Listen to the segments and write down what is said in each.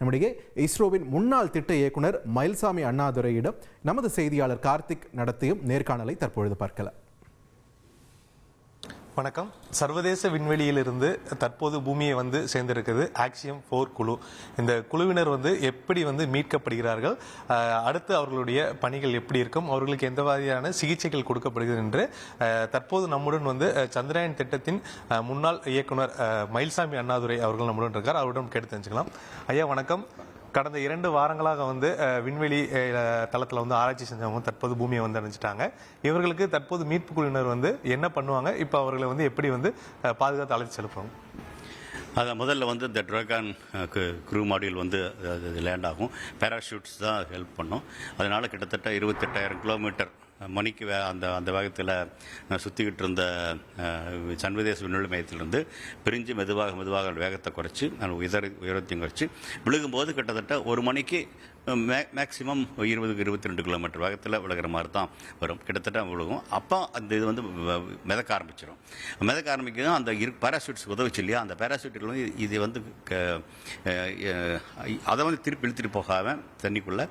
நம்முடைய இஸ்ரோவின் முன்னாள் திட்ட இயக்குனர் மயில்சாமி அண்ணாதுரையிடம் நமது செய்தியாளர் கார்த்திக் நடத்தியும் நேர்காணலை தற்பொழுது பார்க்கலாம். வணக்கம். சர்வதேச விண்வெளியிலிருந்து தற்போது பூமியை சேர்ந்திருக்குது ஆக்சியம் 4 குழு. இந்த குழுவினர் எப்படி மீட்கப்படுகிறார்கள், அடுத்து அவர்களுடைய பணிகள் எப்படி இருக்கும், அவர்களுக்கு எந்த மாதிரியான சிகிச்சைகள் கொடுக்கப்படுகிறது என்று தற்போது நம்முடன் சந்திரயான் திட்டத்தின் முன்னாள் இயக்குனர் மயில்சாமி அண்ணாதுரை அவர்கள் நம்முடன் இருக்கார். அவரிடம் கேட்டு தெரிஞ்சுக்கலாம். ஐயா வணக்கம். கடந்த 2 வாரங்களாக விண்வெளி தளத்தில் ஆராய்ச்சி செஞ்சவங்க தற்போது பூமியை அடைஞ்சிட்டாங்க. இவர்களுக்கு தற்போது மீட்பு குழுவினர் என்ன பண்ணுவாங்க, இப்போ அவர்களை எப்படி பாதுகாத்து அழைத்து செலுத்துவாங்க? அதை முதல்ல இந்த ட்ராகன் க்ரூ மாடியூல் லேண்ட் ஆகும். பேராஷூட்ஸ் தான் ஹெல்ப் பண்ணும். அதனால் கிட்டத்தட்ட 28,000 கிலோமீட்டர் மணிக்கு அந்த வேகத்தில் சுற்றிக்கிட்டு இருந்த சர்வதேச விண்வெளி மையத்திலிருந்து பிரிஞ்சு மெதுவாக வேகத்தை குறைச்சி உயரத்தையும் குறைச்சி விழுகும்போது கிட்டத்தட்ட ஒரு மணிக்கு மேக்சிமம் 20-22 கிலோமீட்டர் வேகத்தில் விழுகிற மாதிரி தான் வரும். கிட்டத்தட்ட விழுகும். அப்போ அந்த இது மிதக்க ஆரம்பிச்சிடும். மிதக்க ஆரம்பிக்கும் அந்த பேராசூட்ஸ் உதவிச்சு இல்லையா, அந்த பேராசூட்டில் இது அதை திருப்பி இழுத்துட்டு போகாமல் தண்ணிக்குள்ளே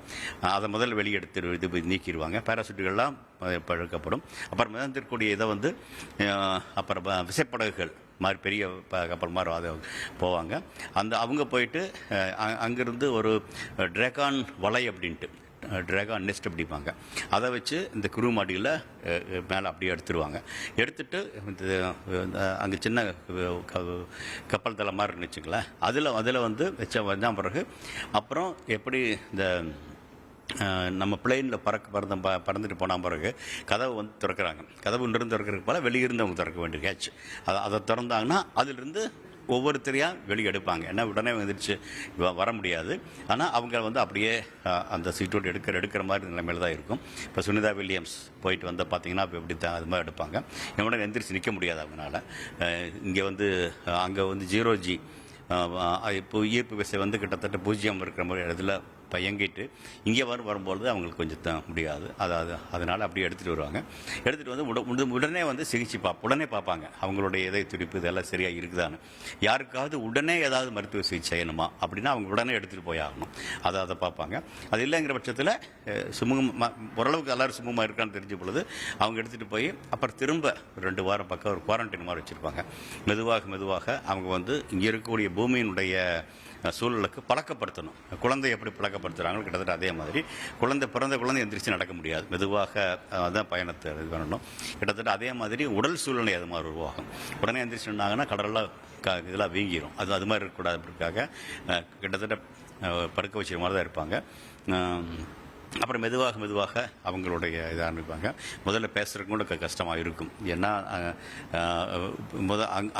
அதை முதல்ல வெளியெடுத்து இது நீக்கிடுவாங்க. பேராசூட்டுகள்லாம் பழுக்கப்படும். அப்புறம் மிதந்திருக்கக்கூடிய இதை அப்புறம் விசைப்படகுகள் மாதிரி பெரிய கப்பல் மாதிரி அதை போவாங்க. அவங்க போயிட்டு அங்கேருந்து ஒரு ட்ராகன் வலை அப்படின்ட்டு ட்ராகன் நெஸ்ட் அப்படிப்பாங்க, அதை வச்சு இந்த குரூ மாடியில் மேலே அப்படியே எடுத்துருவாங்க. எடுத்துட்டு அங்கே சின்ன கப்பல் தலை மாதிரி இருந்துச்சுங்களேன், அதில் வச்ச பிறகு அப்புறம் எப்படி இந்த நம்ம பிளெயினில் பறந்துட்டு போன பிறகு கதவு திறக்கிறாங்க. கதவு இருந்து திறக்கிறதுக்கு போல வெளியிருந்து அவங்க திறக்க வேண்டிய கேட்ச். அதை திறந்தாங்கன்னா அதிலிருந்து ஒவ்வொருத்தரையாக வெளியே எடுப்பாங்க. ஏன்னா உடனே வந்துடுச்சு வர முடியாது. ஆனால் அவங்க அப்படியே அந்த சீட்டோடு எடுக்கிற மாதிரி நிலைமையில் தான் இருக்கும். இப்போ சுனிதா வில்லியம்ஸ் போயிட்டு பார்த்தீங்கன்னா இப்போ எப்படி தான் அது மாதிரி எடுப்பாங்க. இவனோட எந்திரிச்சு நிற்க முடியாது அவங்களால. இங்கே அங்கே 0G இப்போ ஈர்ப்பு விசை கிட்டத்தட்ட 0 இருக்கிற மாதிரி இடத்துல இயங்கிட்டு இங்கே வரும்போது அவங்களுக்கு கொஞ்சம் முடியாது. அதனால் அப்படியே எடுத்துகிட்டு வருவாங்க. எடுத்துகிட்டு உடனே சிகிச்சை உடனே பார்ப்பாங்க அவங்களுடைய இதய துடிப்பு இதெல்லாம் சரியாக இருக்குதான்னு. யாருக்காவது உடனே ஏதாவது மருத்துவ சிகிச்சை செய்யணுமா அப்படின்னா அவங்க உடனே எடுத்துகிட்டு போய் ஆகணும். அதை பார்ப்பாங்க. அது இல்லைங்கிற பட்சத்தில் ஓரளவுக்கு எல்லாரும் சுமமாக இருக்கான்னு தெரிஞ்ச பொழுது அவங்க எடுத்துகிட்டு போய் அப்புறம் திரும்ப 2 வாரம் பக்கம் ஒரு குவாரண்டைன் மாதிரி வச்சுருப்பாங்க. மெதுவாக அவங்க இங்கே இருக்கக்கூடிய பூமியினுடைய சூழலுக்கு பழக்கப்படுத்தணும். குழந்தை எப்படி பழக்கப்படுத்துகிறாங்களோ கிட்டத்தட்ட அதே மாதிரி பிறந்த குழந்தை எந்திரிச்சு நடக்க முடியாது. மெதுவாக அதான் பயணத்தை இது பண்ணணும். கிட்டத்தட்ட அதே மாதிரி உடல் சூழ்நிலை அது மாதிரி உருவாகும். உடனே எந்திரிச்சுனாங்கன்னா கடலில் இதெல்லாம் வீங்கிடும். அது மாதிரி இருக்கக்கூடாதுக்காக கிட்டத்தட்ட படுக்க வச்சுற மாதிரி தான் இருப்பாங்க. அப்புறம் மெதுவாக அவங்களுடைய இதை ஆரம்பிப்பாங்க. முதல்ல பேசுகிறதுக்கு கூட கஷ்டமாக இருக்கும். ஏன்னா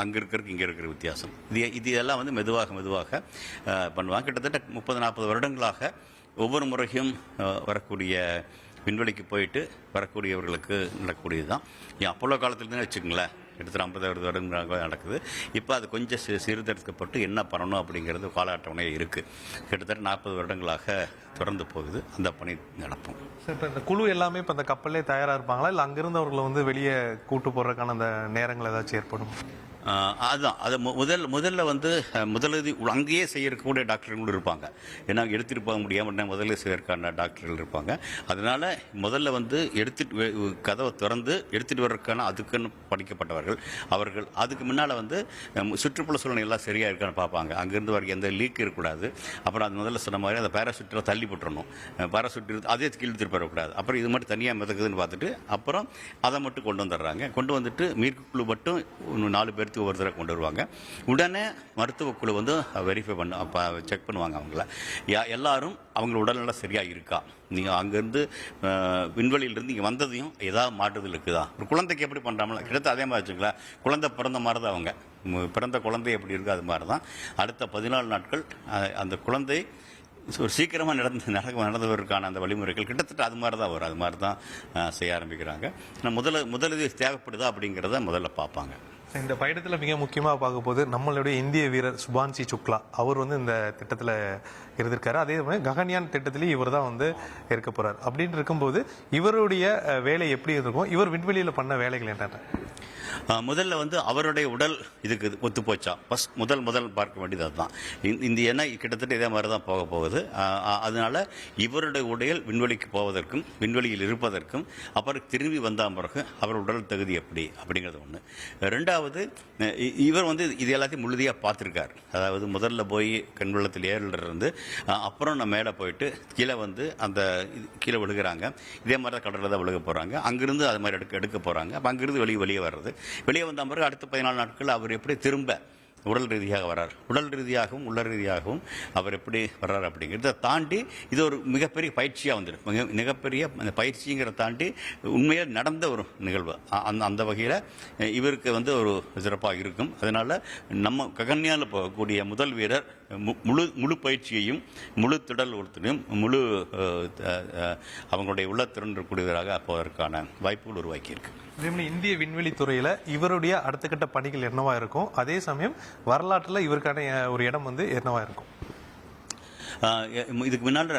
அங்கே இருக்கிறதுக்கு இங்கே இருக்கிற வித்தியாசம் இதெல்லாம் மெதுவாக பண்ணுவாங்க. கிட்டத்தட்ட 30-40 வருடங்களாக ஒவ்வொரு முறையும் வரக்கூடிய விண்வெளிக்கு போயிட்டு வரக்கூடியவர்களுக்கு நடக்கக்கூடியது தான். அப்போலோ காலத்துலேருந்து வச்சுக்கோங்களேன், கிட்டத்தட்ட 50 வருடங்களாக நடக்குது. இப்போ அது கொஞ்சம் சீர்திருத்தப்பட்டு என்ன பண்ணணும் அப்படிங்கிறது கால அட்டவணையே இருக்குது. கிட்டத்தட்ட 40 வருடங்களாக தொடர்ந்து போகுது. அந்த பணி நடக்கும். இப்போ இந்த குழு எல்லாமே இப்போ அந்த கப்பல்லே தயாராக இருப்பாங்களா, இல்லை அங்கிருந்து அவர்களை வெளியே கூட்டு போடுறதுக்கான அந்த நேரங்கள் ஏதாச்சும் ஏற்படும்? அதுதான் அது முதல்ல முதலுதவி அங்கேயே செய்யக்கூடிய டாக்டர்கள் இருப்பாங்க. ஏன்னா எடுத்துகிட்டு போக முடியாமல் முதல்ல செய்யறதுக்கான டாக்டர்கள் இருப்பாங்க. அதனால் முதல்ல எடுத்துட்டு கதவை திறந்து எடுத்துகிட்டு வர்றதுக்கான அதுக்குன்னு படிக்கப்பட்டவர்கள் அவர்கள். அதுக்கு முன்னால் சுற்றுப்புற சூழ்நிலை எல்லாம் சரியாக இருக்கான்னு பார்ப்பாங்க. அங்கேருந்து வர எந்த லீக் இருக்கக்கூடாது. அப்புறம் அது முதல்ல சொன்ன மாதிரி அந்த பேராசூட்டில் தள்ளி போட்டுறணும். பேராசூட் அதே கீழே திருப்பி வரக்கூடாது. அப்புறம் இது மட்டும் தனியாக மிதக்குதுன்னு பார்த்துட்டு அப்புறம் அதை மட்டும் கொண்டு வந்துடுறாங்க. கொண்டு வந்துட்டு மீட்புக்குழு மட்டும் 4 பேருக்கு ஒரு தடவை கொண்டு வருவாங்க. உடனே மருத்துவ குழு வெரிஃபை செக் பண்ணுவாங்க அவங்கள. எல்லாரும் அவங்களோட உடல்நல சரியாக இருக்கா, நீங்கள் அங்கேருந்து விண்வெளியிலிருந்து இங்கே வந்ததையும் ஏதாவது மாற்றுதல் இருக்குதா. ஒரு குழந்தைக்கு எப்படி பண்ணுறாங்களா கிட்டத்தட்ட அதே மாதிரி வச்சுக்கலாம். குழந்தை பிறந்த மாதிரி தான் அவங்க பிறந்த குழந்தை எப்படி இருக்கோ அது மாதிரி தான். அடுத்த 14 நாட்கள் அந்த குழந்தை ஒரு சீக்கிரமாக நடந்தவருக்கான அந்த வழிமுறைகள் கிட்டத்தட்ட அது மாதிரி தான் வரும். அது மாதிரி தான் செய்ய ஆரம்பிக்கிறாங்க. முதலுதவி தேவைப்படுதா அப்படிங்கிறத முதல்ல பார்ப்பாங்க. இந்த பயணத்தில் மிக முக்கியமாக பார்க்க போது நம்மளுடைய இந்திய வீரர் சுபான்சி சுக்லா அவர் இந்த திட்டத்தில் இருந்திருக்காரு. அதே மாதிரி ககன்யான் திட்டத்திலேயே இவர் தான் இருக்க போறார். அப்படின்னு இருக்கும்போது இவருடைய வேலை எப்படி இருக்கும், இவர் விண்வெளியில் பண்ண வேலைகள் என்னென்ன? முதல்ல வந்து அவருடைய உடல் இதுக்கு ஒத்து போச்சா முதல் பார்க்க வேண்டியது அதுதான். இந்த என்ன கிட்டத்தட்ட இதே மாதிரி தான் போக போகுது. அதனால இவருடைய உடல் விண்வெளிக்கு போவதற்கும் விண்வெளியில் இருப்பதற்கும் அப்புறம் திரும்பி வந்த பிறகு அவர் உடல் தகுதி எப்படி அப்படிங்கிறது ஒன்று. ரெண்டாவது, இவர் வந்து இது எல்லாத்தையும் முழுதியாக பார்த்துருக்கார். அதாவது முதல்ல போய் கண்வெள்ளத்தில் ஏறிலிருந்து அப்புறம் நம்ம மேலே போயிட்டு கீழே வந்து அந்த கீழே விழுகிறாங்க. இதே மாதிரி தான் கடலில் தான் விழுக போகிறாங்க. அங்கிருந்து அது மாதிரி எடுக்க போகிறாங்க. அப்போ அங்கிருந்து வெளியே வர்றது. வெளியே வந்த பிறகு அடுத்த 14 நாட்கள் அவர் எப்படி திரும்ப உடல் ரீதியாக வர்றார், உடல் ரீதியாகவும் உள்ள ரீதியாகவும் அவர் எப்படி வர்றார் அப்படிங்கிறத தாண்டி இது ஒரு மிகப்பெரிய பயிற்சியாக வந்துடும். மிகப்பெரிய அந்த பயிற்சிங்கிற தாண்டி உண்மையாக நடந்த ஒரு நிகழ்வு. அந்த வகையில் இவருக்கு வந்து ஒரு சிறப்பாக இருக்கும். அதனால் நம்ம ககன்யானில் போகக்கூடிய முதல் வீரர் முழு பயிற்சியையும் முழு திடல் ஒருத்தரையும் முழு அவங்களுடைய உள்ளத்திறன் இருக்கக்கூடியவராக போவதற்கான வாய்ப்புகள் உருவாக்கியிருக்கு. இந்திய விண்வெளி துறையில இவருடைய அடுத்த கட்ட பணிகள் என்னவா இருக்கும், அதே சமயம் வரலாற்றில் இவருக்கான ஒரு இடம் வந்து என்னவா இருக்கும்? இதுக்கு முன்னால்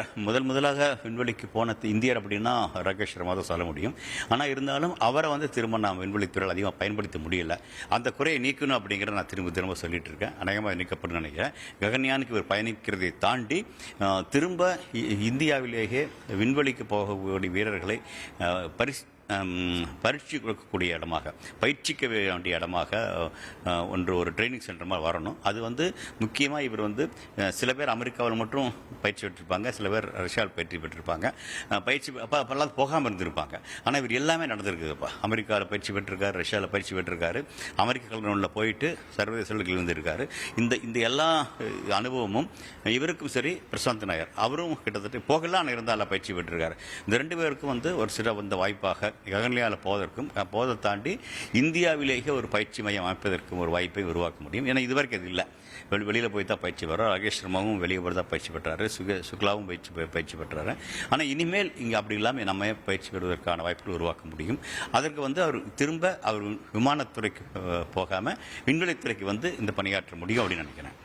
முதலாக விண்வெளிக்கு போன இந்தியர் அப்படின்னா ராகேஷ் சர்மா தான் சொல்ல முடியும். ஆனால் இருந்தாலும் அவரை வந்து திரும்ப நாம் விண்வெளித்துறையில் அதிகமாக பயன்படுத்த முடியல. அந்த குறையை நீக்கணும் அப்படிங்கிறத நான் திரும்ப சொல்லிட்டு இருக்கேன். அநேகமாக நீக்கப்படும் நினைக்கிறேன். ககன்யானுக்கு இவர் பயணிக்கிறதை தாண்டி திரும்ப இந்தியாவிலேயே விண்வெளிக்கு போகக்கூடிய வீரர்களை பரீட்சை கொடுக்கக்கூடிய இடமாக, பயிற்சிக்க வேண்டிய இடமாக ஒரு ட்ரைனிங் சென்டர் மாதிரி வரணும். அது வந்து முக்கியமாக இவர் வந்து சில பேர் அமெரிக்காவில் மட்டும் பயிற்சி பெற்றிருப்பாங்க, சில பேர் ரஷ்யாவில் பயிற்சி பெற்றிருப்பாங்க. பயிற்சி அப்பெல்லாம் போகாமல் இருந்திருப்பாங்க. ஆனால் இவர் எல்லாமே நடந்திருக்குதுப்பா. அமெரிக்காவில் பயிற்சி பெற்றிருக்காரு, ரஷ்யாவில் பயிற்சி பெற்றிருக்காரு, அமெரிக்க கலனில் போயிட்டு சர்வதேச இருந்திருக்காரு. இந்த எல்லா அனுபவமும் இவருக்கும் சரி, பிரசாந்த் நாயர் அவரும் கிட்டத்தட்ட போகலாம் இருந்தாலும் பயிற்சி பெற்றிருக்காரு. இந்த 2 பேருக்கும் வந்து ஒரு சிறந்த வாய்ப்பாக ககன்யானில் போவதை தாண்டி இந்தியாவிலேயே ஒரு பயிற்சி மையம் அமைப்பதற்கும் ஒரு வாய்ப்பை உருவாக்க முடியும். ஏன்னா இதுவரைக்கும் அது இல்லை. வெளியில் போய் தான் பயிற்சி பெறார். ராகேஷ் சர்மாவும் வெளியே போய் தான் பயிற்சி பெற்றாரு, சுக்லாவும் பயிற்சி பெற்றாரு. ஆனால் இனிமேல் இங்கே அப்படி இல்லாமல் நம்ம பயிற்சி பெறுவதற்கான வாய்ப்புகள் உருவாக்க முடியும். அதற்கு வந்து அவர் திரும்ப அவர் விமானத்துறைக்கு போகாமல் விண்வெளித்துறைக்கு வந்து இந்த பணியாற்ற முடியும் அப்படின்னு நினைக்கிறேன்.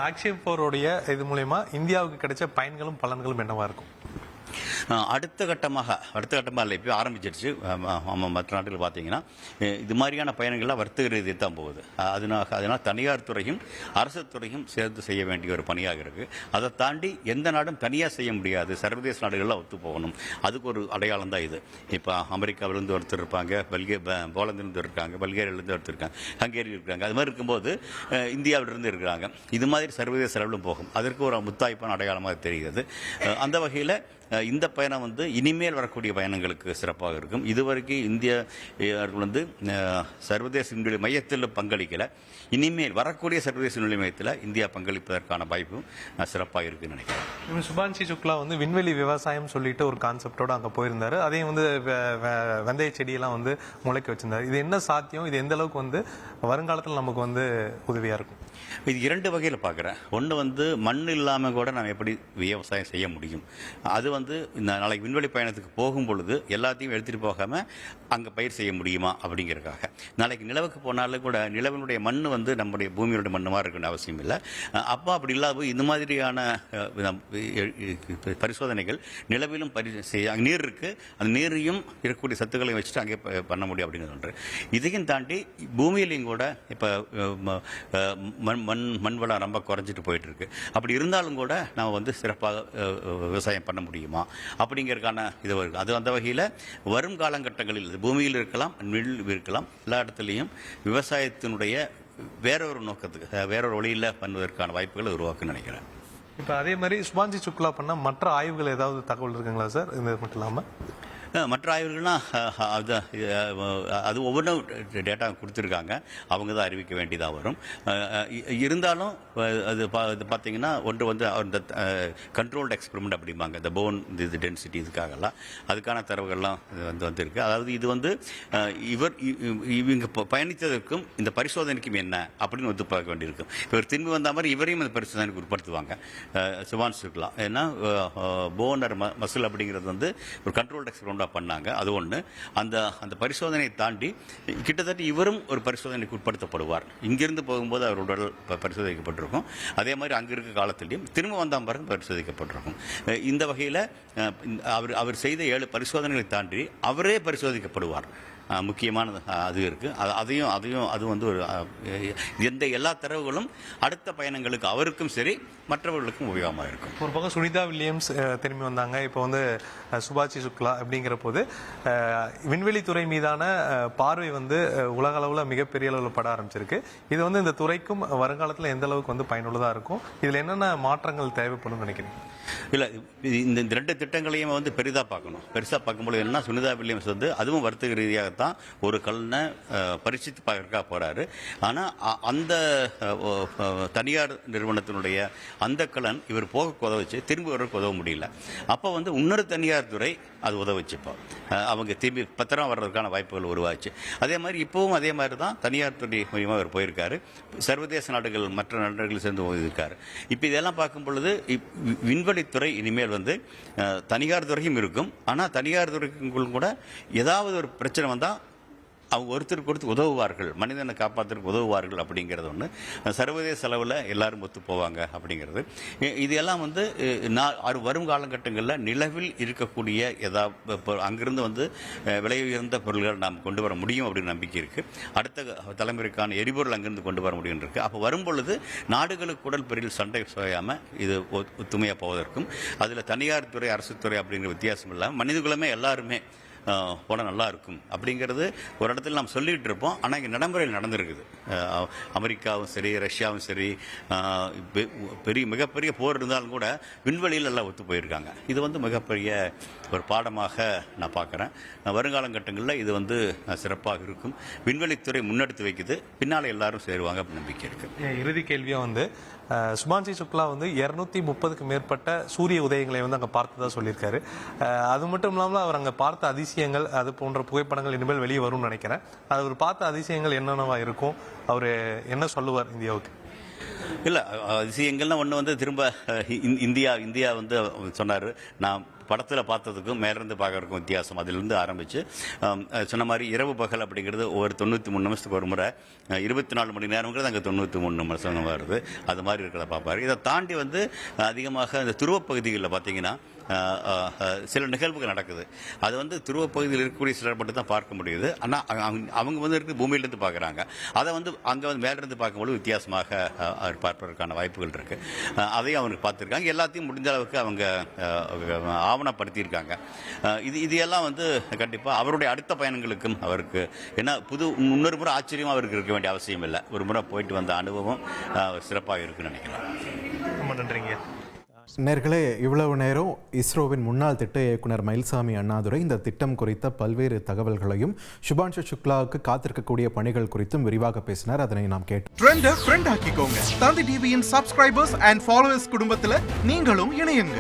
ஆக்ஷன் 4 இது மூலமா இந்தியாவுக்கு கிடைச்ச பயன்களும் பலன்களும் என்னவா இருக்கும்? அடுத்த கட்டமாக இல்லை, இப்போ ஆரம்பிச்சிருச்சு. மற்ற நாட்டில் பார்த்தீங்கன்னா இது மாதிரியான பயணங்கள்லாம் வர்த்தக ரீதியாக தான் போகுது. அதனால் தனியார் துறையும் அரசு துறையும் சேர்ந்து செய்ய வேண்டிய ஒரு பணியாக இருக்குது. அதை தாண்டி எந்த நாடும் தனியாக செய்ய முடியாது, சர்வதேச நாடுகள்லாம் ஒத்து போகணும். அதுக்கு ஒரு அடையாளம் தான் இது. இப்போ அமெரிக்காவிலேருந்து ஒருத்தர் இருப்பாங்க, போலந்திலிருந்து இருக்காங்க, பல்கேரியாவிலேருந்து ஒருத்தர் இருக்காங்க, ஹங்கேரி இருக்காங்க. அது மாதிரி இருக்கும்போது இந்தியாவிலிருந்து இருக்கிறாங்க. இது மாதிரி சர்வதேச அளவிலும் போகும். அதற்கு ஒரு முத்தாய்ப்பான அடையாளமாக தெரிகிறது. அந்த வகையில் இந்த பயணம் வந்து இனிமேல் வரக்கூடிய பயணங்களுக்கு சிறப்பாக இருக்கும். இதுவரைக்கும் இந்தியர்கள் வந்து சர்வதேச விண்வெளி மையத்தில் பங்களிக்கல. இனிமேல் வரக்கூடிய சர்வதேச விண்வெளி மையத்தில் இந்தியா பங்களிப்பதற்கான வாய்ப்பும் சிறப்பாக இருக்குன்னு நினைக்கிறேன். சுபான்ஷி சுக்லா வந்து விண்வெளி விவசாயம் சொல்லிட்டு ஒரு கான்செப்டோட அங்கே போயிருந்தாரு. அதையும் வந்து வெந்தய செடியெல்லாம் வந்து முளைக்க வச்சிருந்தாரு. இது என்ன சாத்தியம், இது எந்த அளவுக்கு வந்து வருங்காலத்தில் நமக்கு வந்து உதவியாக இருக்கும்? இது 2 வகையில் பார்க்குறேன். ஒன்று வந்து மண் இல்லாமல் கூட நம்ம எப்படி விவசாயம் செய்ய முடியும். அது வந்து இந்த நாளைக்கு விண்வெளி பயணத்துக்கு போகும் பொழுது எல்லாத்தையும் எடுத்துகிட்டு போகாமல் அங்கே பயிர் செய்ய முடியுமா அப்படிங்கிறதுக்காக. நாளைக்கு நிலவுக்கு போனாலும் கூட நிலவினுடைய மண் வந்து நம்முடைய பூமியோட மண்ணு மாதிரி இருக்குன்னு அவசியம் இல்லை. அப்போ அப்படி இல்லாத இந்த மாதிரியான பரிசோதனைகள் நிலவிலும் செய்ய நீர் இருக்குது, அந்த நீரையும் இருக்கக்கூடிய சத்துக்களை வச்சுட்டு அங்கே பண்ண முடியும் அப்படின்னு சொல்கிறேன். இதையும் தாண்டி பூமியிலையும் கூட இப்போ மண் வளம் ரொம்ப குறைஞ்சிட்டு போயிட்டு இருக்கு. அப்படி இருந்தாலும் கூட நம்ம வந்து சிறப்பாக விவசாயம் பண்ண முடியுமா அப்படிங்கிறதுக்கான இது வருது. அது அந்த வகையில் வரும் காலகட்டங்களில் பூமியில் இருக்கலாம், நெல் இருக்கலாம், எல்லா இடத்துலையும் விவசாயத்தினுடைய வேறொரு நோக்கத்துக்கு வேறொரு வழியில் பண்ணுவதற்கான வாய்ப்புகளை உருவாக்குன்னு நினைக்கிறேன். இப்போ அதே மாதிரி சுபான்ஷி சுக்லா பண்ண மற்ற ஆய்வுகள் ஏதாவது தகவல் இருக்குங்களா சார்? இது மட்டும் இல்லாமல் மற்ற ஆய்வுகள்னா அது ஒவ்வொன்றும் டேட்டா கொடுத்துருக்காங்க, அவங்க தான் அறிவிக்க வேண்டியதாக வரும். இருந்தாலும் அது பார்த்தீங்கன்னா ஒன்று வந்து அந்த கண்ட்ரோல்டு எக்ஸ்பெரிமெண்ட் அப்படிம்பாங்க, இந்த போன் இது டென்சிட்டி இதுக்காகலாம் அதுக்கான தரவுகள்லாம் வந்துருக்கு. அதாவது இது வந்து இவங்க பயணித்ததற்கும் இந்த பரிசோதனைக்கும் என்ன அப்படின்னு ஒத்து பார்க்க வேண்டியிருக்கும். இவர் திரும்பி வந்த மாதிரி இவரையும் இந்த பரிசோதனைக்கு உட்படுத்துவாங்க. சுபான்ஷி சுக்லா ஏன்னா போனர் மசில் அப்படிங்கிறது வந்து ஒரு கண்ட்ரோல்டு எக்ஸ்பெரிமெண்ட் பண்ணாங்க. அது ஒன்று. அந்த பரிசோதனையை தாண்டி கிட்டத்தட்ட இவரும் ஒரு பரிசோதனைக்கு உட்படுத்தப்படுவார். இங்கிருந்து போகும்போது அவர் உடல் பரிசோதிக்கப்பட்டிருக்கும். அதே மாதிரி அங்கே இருக்க காலத்திலையும் திரும்ப வந்தால் பிறகு பரிசோதிக்கப்பட்டிருக்கும். இந்த வகையில் அவர் செய்த 7 பரிசோதனைகளை தாண்டி அவரே பரிசோதிக்கப்படுவார். முக்கியமான அது இருக்குது. அது வந்து ஒரு இந்த எல்லா தரவுகளும் அடுத்த பயணங்களுக்கு அவருக்கும் சரி மற்றவர்களுக்கும் உபயோகமாக இருக்கும். ஒரு பக்கம் சுனிதா வில்லியம்ஸ் திரும்பி வந்தாங்க, இப்போ வந்து சுபாஷி சுக்லா அப்படிங்கிற போது விண்வெளித்துறை மீதான பார்வை வந்து உலக அளவில் மிகப்பெரிய அளவில் பட ஆரம்பிச்சிருக்கு. இது வந்து இந்த துறைக்கும் வருங்காலத்தில் எந்த அளவுக்கு வந்து பயனுள்ளதாக இருக்கும், இதில் என்னென்ன மாற்றங்கள் தேவைப்படும் நினைக்கிறீங்க? இல்லை, இந்த 2 திட்டங்களையும் வந்து பெரிதாக பார்க்கும்போது என்ன, சுனிதா வில்லியம்ஸ் வந்து அதுவும் வர்த்தக ரீதியாகத்தான் ஒரு கலனை பரிசித்து பார்க்கறதுக்காக போகிறாரு. ஆனால் அந்த தனியார் நிறுவனத்தினுடைய அந்த கலன் இவர் போக உதவிச்சு திரும்பி வரக்கு உதவ முடியல. அப்போ வந்து இன்னொரு தனியார் துறை அது உதவிச்சுப்போ அவங்க திரும்பி பத்திரம் வர்றதுக்கான வாய்ப்புகள் உருவாச்சு. அதே மாதிரி இப்போவும் அதே மாதிரி தான் தனியார் துறை மூலியமாக அவர் போயிருக்காரு. சர்வதேச நாடுகள் மற்ற நாடுகள் சேர்ந்து போயிருக்காரு. இப்போ இதெல்லாம் பார்க்கும் பொழுது விண்வெளித்துறை இனிமேல் வந்து தனியார் துறையும் இருக்கும். ஆனால் தனியார் துறைக்கும் கூட ஏதாவது ஒரு பிரச்சனை வந்தால் அவங்க ஒருத்தருக்கு ஒருத்தர் உதவுவார்கள், மனிதனை காப்பாற்றுறதுக்கு உதவுவார்கள் அப்படிங்கிறது ஒன்று. சர்வதேச அளவில் எல்லாரும் ஒத்து போவாங்க அப்படிங்கிறது. இது எல்லாம் வந்து வரும் காலகட்டங்களில் நிலவில் இருக்கக்கூடிய ஏதாவது அங்கிருந்து வந்து விலை உயர்ந்த பொருள்கள் நாம் கொண்டு வர முடியும் அப்படின்னு நம்பிக்கை இருக்குது. அடுத்த தலைமுறைக்கான எரிபொருள் அங்கிருந்து கொண்டு வர முடியும் இருக்குது. அப்போ வரும் பொழுது நாடுகளுக்கு உடல் பெரிய சண்டை சுயாமல் இது ஒத்துமையாக போவதற்கும், அதில் தனியார் துறை அரசு துறை அப்படிங்கிற வித்தியாசம் இல்லாமல் மனிதகுலமே எல்லாருமே போனால் நல்லா இருக்கும் அப்படிங்கிறது ஒரு இடத்துல நாம் சொல்லிகிட்டு இருப்போம். ஆனால் இங்கே நடைமுறையில் நடந்திருக்குது. அமெரிக்காவும் சரி, ரஷ்யாவும் சரி, மிகப்பெரிய போர் இருந்தாலும் கூட விண்வெளியில் எல்லாம் ஒத்து போயிருக்காங்க. இது வந்து மிகப்பெரிய ஒரு பாடமாக நான் பார்க்குறேன். வருங்காலங்கட்டங்களில் இது வந்து சிறப்பாக இருக்கும். விண்வெளித்துறை முன்னெடுத்து வைக்குது, பின்னால் எல்லாரும் சேருவாங்க அப்படின்னு நம்பிக்கை இருக்குது. இறுதி கேள்வியாக வந்து சுபான்சி சுக்லா வந்து 230க்கு மேற்பட்ட சூரிய உதயங்களை வந்து அங்கே பார்த்ததா சொல்லியிருக்காரு. அது மட்டும் இல்லாமல் அவர் அங்கே பார்த்த அதிசயங்கள், அது போன்ற புகைப்படங்கள் இனிமேல் வெளியே வரும்னு நினைக்கிறேன். அது அவர் பார்த்த அதிசயங்கள் என்னென்னவா இருக்கும், அவர் என்ன சொல்லுவார் இந்தியாவுக்கு? இல்லை, அதிசயங்கள்லாம் ஒன்று வந்து திரும்ப இந்தியா வந்து சொன்னார், நான் படத்தில் பார்த்ததுக்கும் மேலேருந்து பார்க்கறதுக்கும் வித்தியாசம். அதிலிருந்து ஆரம்பித்து சொன்ன மாதிரி இரவு பகல் அப்படிங்கிறது ஒரு 93 நிமிஷத்துக்கு ஒரு முறை, 24 மணி நேரங்கிறது அங்கே 93 நிமிஷம் வருது. அது மாதிரி இருக்கிறத பார்ப்பார். இதை தாண்டி வந்து அதிகமாக இந்த துருவப்பகுதிகளில் பார்த்தீங்கன்னா சில நிகழ்வுகள் நடக்குது. அது வந்து துருவப்பகுதியில் இருக்கக்கூடிய சிலர் மட்டும் தான் பார்க்க முடியுது. ஆனால் அவங்க வந்து இருக்கு பூமியிலேருந்து பார்க்குறாங்க. அதை வந்து அங்கே வந்து மேலிருந்து பார்க்கும்போது வித்தியாசமாக பார்ப்பதற்கான வாய்ப்புகள் இருக்குது. அதையும் அவங்களுக்கு பார்த்துருக்காங்க. எல்லாத்தையும் முடிஞ்ச அளவுக்கு அவங்க ஆவணப்படுத்தியிருக்காங்க. இது எல்லாம் வந்து கண்டிப்பாக அவருடைய அடுத்த பயணங்களுக்கும் அவருக்கு ஏன்னா இன்னொரு முறை ஆச்சரியமாக அவருக்கு இருக்க வேண்டிய அவசியம் இல்லை. ஒரு முறை போயிட்டு வந்த அனுபவம் சிறப்பாக இருக்குன்னு நினைக்கிறேன். ரொம்ப நன்றிங்க. நேர்களே, இவ்வளவு நேரம் இஸ்ரோவின் முன்னாள் திட்ட இயக்குனர் மயில்சாமி அண்ணாதுரை இந்த திட்டம் குறித்த பல்வேறு தகவல்களையும் சுபான்ஷு சுக்லாவுக்கு காத்திருக்கக்கூடிய பணிகள் குறித்தும் விரிவாக பேசினார். அதனை நாம் கேட்டோம். ட்ரெண்டை ஃப்ரெண்ட் ஆக்கிக்கோங்க. தந்தி டிவியின் சப்ஸ்கிரைபர்ஸ் அண்ட் ஃபாலோவர்ஸ் குடும்பத்தில் நீங்களும் இணையுங்க.